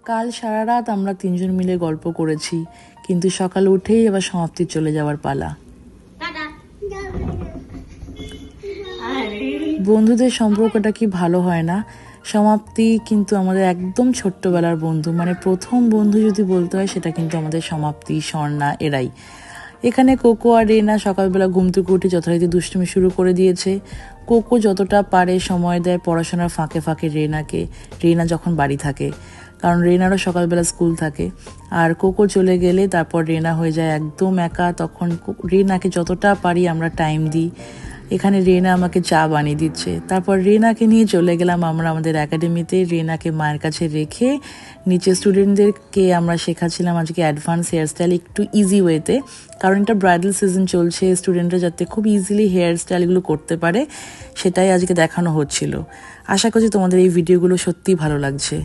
কাল সারা রাত আমরা তিনজন মিলে গল্প করেছি, কিন্তু সকালে উঠেই আবার সমাপ্তির চলে যাওয়ার পালা। বন্ধুদের সম্পর্কটা কি ভালো হয় না। সমাপ্তি কিন্তু আমাদের একদম ছোট্টবেলার বন্ধু, মানে প্রথম বন্ধু যদি বলতে হয় সেটা কিন্তু আমাদের সমাপ্তি, স্বর্ণা এরাই। এখানে কোকো আর রেনা সকালবেলা ঘুম থেকে উঠে যথারীতি দুষ্টুমি শুরু করে দিয়েছে। কোকো যতটা পারে সময় দেয় পড়াশোনার ফাঁকে ফাঁকে রেনাকে, রেনা যখন বাড়ি থাকে, কারণ রেনারও সকালবেলা স্কুল থাকে। আর কোকো চলে গেলে তারপর রেনা হয়ে যায় একদম একা, তখন রেনাকে যতটা পারি আমরা টাইম দিই। এখানে রেনা আমাকে চা বানিয়ে দিচ্ছে। তারপর রেনাকে নিয়ে চলে গেলাম আমরা আমাদের একাডেমিতে। রেনাকে মায়ের কাছে রেখে নিচে স্টুডেন্টদেরকে আমরা শেখাচ্ছিলাম আজকে অ্যাডভান্স হেয়ারস্টাইল একটু ইজি ওয়েতে, কারণ এটা ব্রাইডাল সিজন চলছে, স্টুডেন্টরা যাতে খুব ইজিলি হেয়ার স্টাইলগুলো করতে পারে সেটাই আজকে দেখানো হচ্ছিল। আশা করছি তোমাদের এই ভিডিওগুলো সত্যিই ভালো লাগছে।